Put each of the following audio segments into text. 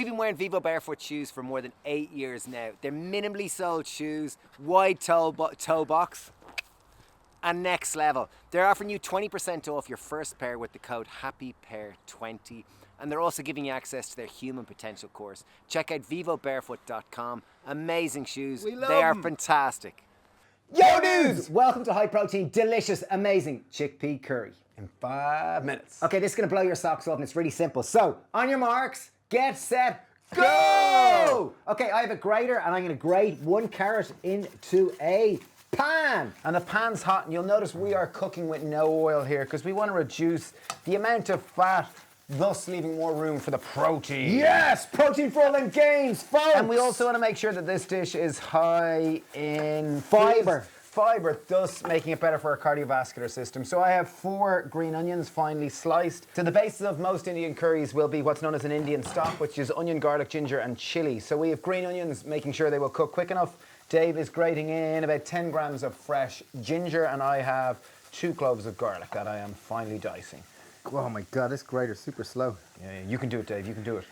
We've been wearing Vivo barefoot shoes for more than 8 years now. They're minimally soled shoes, wide toe box, and next level. They're offering you 20% off your first pair with the code HAPPYPEAR20. And they're also giving you access to their Human Potential course. Check out vivobarefoot.com. Amazing shoes. They are fantastic. Yo, dudes! Welcome to high protein, delicious, amazing chickpea curry. In 5 minutes. Okay, this is gonna blow your socks off and it's really simple. So, on your marks, get set, go! Okay, I have a grater and I'm gonna grate 1 carrot into a pan. And the pan's hot, and you'll notice we are cooking with no oil here because we want to reduce the amount of fat, thus leaving more room for the protein. Yes, protein for all them gains, folks! And we also want to make sure that this dish is high in Fibre. Fibre, thus making it better for our cardiovascular system. So I have 4 green onions finely sliced. So the basis of most Indian curries will be what's known as an Indian stock, which is onion, garlic, ginger, and chili. So we have green onions, making sure they will cook quick enough. Dave is grating in about 10 grams of fresh ginger, and I have 2 cloves of garlic that I am finely dicing. Oh my God, this grater's super slow. Yeah, you can do it, Dave, you can do it.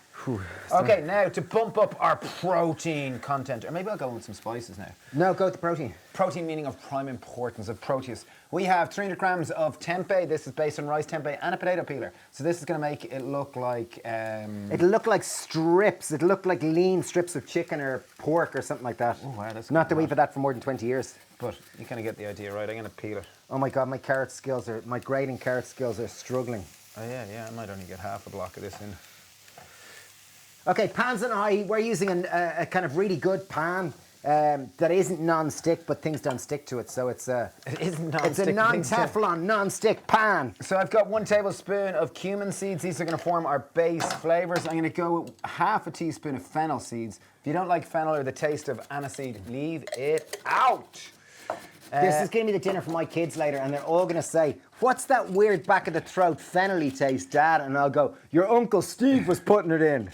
Okay, now to bump up our protein content, or maybe I'll go with some spices now. No, go with the protein. Protein meaning of prime importance, of proteus. We have 300 grams of tempeh. This is based on rice tempeh and a potato peeler. So this is going to make it look like... It'll look like strips. It'll look like lean strips of chicken or pork or something like that. Oh, wow, that's Not that good. we've had that for more than 20 years. But you kind of get the idea, right? I'm going to peel it. Oh my God, my grating carrot skills are struggling. Oh yeah, I might only get half a block of this in. Okay, pans and we're using a kind of really good pan that isn't non-stick, but things don't stick to it. So it's a non-Teflon, non-stick pan. So I've got 1 tablespoon of cumin seeds. These are going to form our base flavors. I'm going to go with half a teaspoon of fennel seeds. If you don't like fennel or the taste of aniseed, leave it out. This is going to be the dinner for my kids later, and they're all going to say, "What's that weird back of the throat fennel-y taste, Dad?" And I'll go, "Your Uncle Steve was putting it in."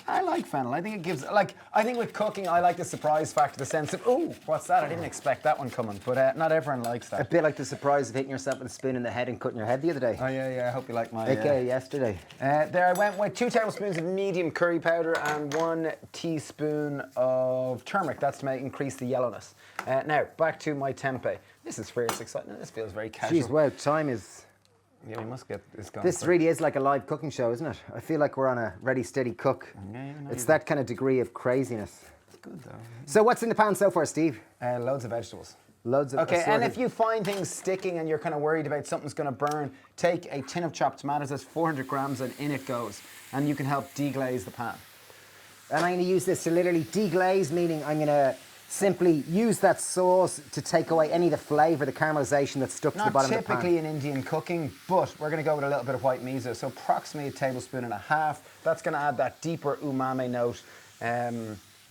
I like fennel. I think it gives, I think with cooking, I like the surprise factor, the sense of, oh, what's that? I didn't expect that one coming. But not everyone likes that. A bit like the surprise of hitting yourself with a spoon in the head and cutting your head the other day. Oh, yeah, I hope you like my... AKA yesterday. There I went with 2 tablespoons of medium curry powder and 1 teaspoon of turmeric. That's to increase the yellowness. Now, back to my tempeh. This is fierce exciting. This feels very casual. Jeez, wow, time is... Yeah, we must get this going. This really is like a live cooking show, isn't it? I feel like we're on a ready, steady cook. Yeah, it's that kind of degree of craziness. It's good, though. So what's in the pan so far, Steve? Loads of vegetables. Loads of... Okay, and if you find things sticking and you're kind of worried about something's going to burn, take a tin of chopped tomatoes. That's 400 grams, and in it goes. And you can help deglaze the pan. And I'm going to use this to literally deglaze, meaning I'm going to simply use that sauce to take away any of the flavour, the caramelisation that's stuck to the bottom of the pan. Not typically in Indian cooking, but we're going to go with a little bit of white miso. So approximately 1.5 tablespoons. That's going to add that deeper umami note.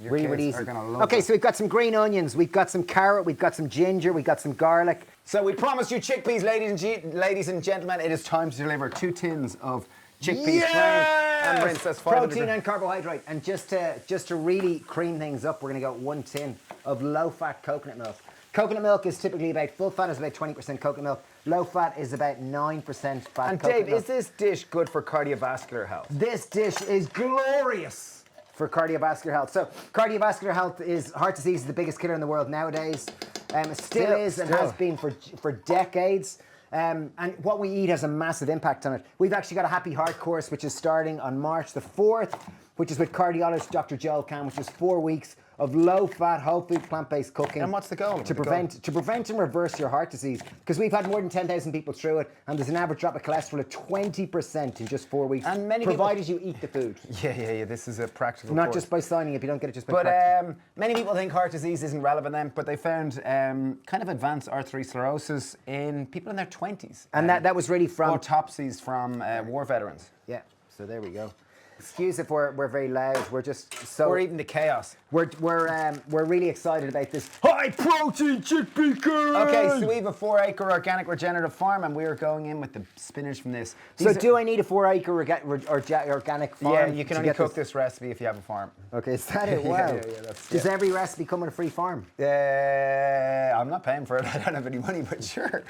Really easy. Okay, so we've got some green onions, we've got some carrot, we've got some ginger, we've got some garlic. So we promised you chickpeas, ladies and gentlemen. It is time to deliver 2 tins of chickpeas and rinse. That's 500. Protein and carbohydrate. And just to really cream things up, we're going to go 1 tin of low-fat coconut milk. Coconut milk is typically about, full fat is about 20% coconut milk. Low fat is about 9% fat. And Dave, is this dish good for cardiovascular health? This dish is glorious for cardiovascular health. So cardiovascular health is, heart disease is the biggest killer in the world nowadays. It still is and has been for decades. And what we eat has a massive impact on it. We've actually got a Happy Heart course, which is starting on March the 4th, which is with cardiologist Dr. Joel Kahn, which is 4 weeks of low-fat, whole food, plant-based cooking. And what's the goal? To prevent and reverse your heart disease. Because we've had more than 10,000 people through it, and there's an average drop of cholesterol of 20% in just 4 weeks, and many provided you eat the food. Yeah. This is a practical Not course. just by signing it, you don't get it just by practice. Many people think heart disease isn't relevant then, but they found kind of advanced arteriosclerosis in people in their 20s. And that was really from... autopsies from war veterans. Yeah, so there we go. Excuse if we're very loud. We're just so... We're eating the chaos. We're really excited about this high-protein chickpea curry! Okay, so we have a 4-acre organic regenerative farm, and we are going in with the spinach from this. Do I need a 4-acre organic farm? Yeah, you can only cook this recipe if you have a farm. Okay, is that it? Wow. Yeah, Does every recipe come with a free farm? I'm not paying for it. I don't have any money, but sure.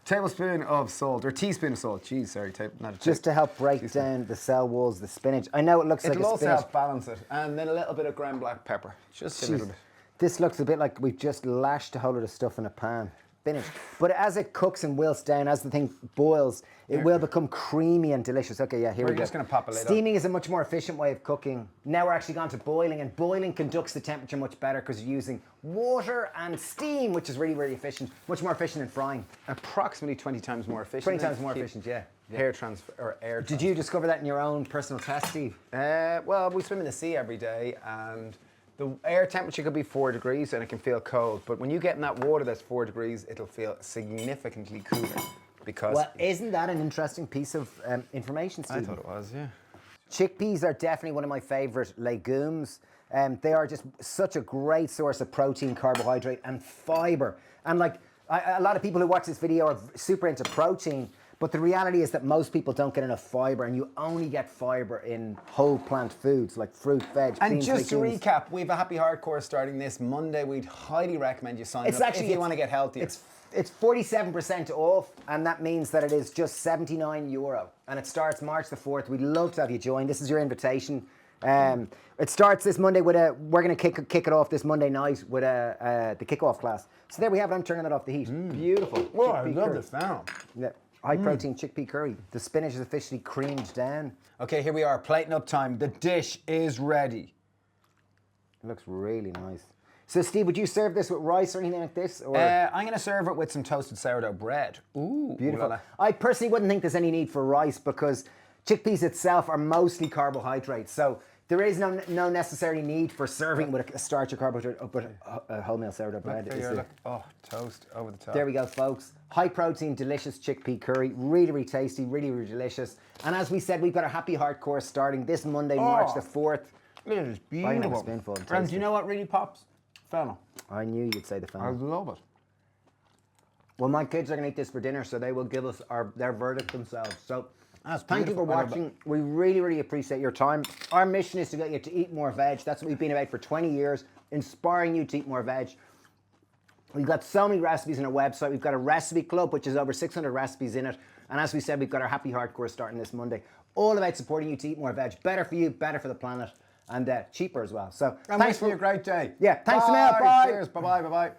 Tablespoon of salt, or teaspoon of salt. Jeez, sorry, not a Just to help break down the cell walls, the spinach. I know it looks like It'll a also spinach. help balance it. And then a little bit of ground black pepper. Just a little bit. This looks a bit like we've just lashed a whole lot of stuff in a pan. Spinach. But as it cooks and wilts down, as the thing boils, it will become creamy and delicious. Okay, yeah, here we go. We're just going to pop a lid on. Steaming is a much more efficient way of cooking. Now we're actually gone to boiling, and boiling conducts the temperature much better because you're using water and steam, which is really, really efficient. Much more efficient than frying. Approximately 20 times more efficient. 20 times more efficient, yeah. Air transfer or air. Did you discover that in your own personal test, Steve? Well, we swim in the sea every day, and the air temperature could be 4 degrees and it can feel cold. But when you get in that water that's 4 degrees, it'll feel significantly cooler. Because Well, isn't that an interesting piece of information, Steve? I thought it was, yeah. Chickpeas are definitely one of my favourite legumes. They are just such a great source of protein, carbohydrate, and fibre. And like a lot of people who watch this video are super into protein, but the reality is that most people don't get enough fibre, and you only get fibre in whole plant foods like fruit, veg, And beans, just to legumes. recap, we have a happy hardcore starting this Monday. We'd highly recommend you sign up if you want to get healthier. It's 47% off, and that means that it is just €79. And it starts March the 4th. We'd love to have you join. This is your invitation. It starts this Monday with we're going to kick it off this Monday night with the kickoff class. So there we have it. I'm turning it off the heat. Beautiful. Oh, I chickpea love curry. this now. Yeah. High protein chickpea curry. The spinach is officially creamed down. Okay, here we are, plating up time. The dish is ready. It looks really nice. So Steve, would you serve this with rice or anything like this? Or I'm going to serve it with some toasted sourdough bread. Ooh, beautiful. ooh la la. I personally wouldn't think there's any need for rice because chickpeas itself are mostly carbohydrates. So there is no necessary need for serving with a starch or carbohydrate, but wholemeal sourdough bread. There you are, look. Oh, toast over the top. There we go, folks. High protein, delicious chickpea curry. Really, really tasty, really, really delicious. And as we said, we've got our happy heart course starting this Monday, March the 4th. It is I can have a beautiful. spoonful and And taste do you it. know what really pops? Fennel. I knew you'd say the I fennel. love it. Well, my kids are going to eat this for dinner, so they will give us their verdict themselves. So That's thank you for beautiful. I love watching. We really, really appreciate your time. Our mission is to get you to eat more veg. That's what we've been about for 20 years, inspiring you to eat more veg. We've got so many recipes on our website. We've got a recipe club, which is over 600 recipes in it. And as we said, we've got our happy heart course starting this Monday. All about supporting you to eat more veg. Better for you, better for the planet, and cheaper as well. So And thanks for your great day. Yeah, thanks a million. Bye. Cheers. Bye-bye. Bye-bye.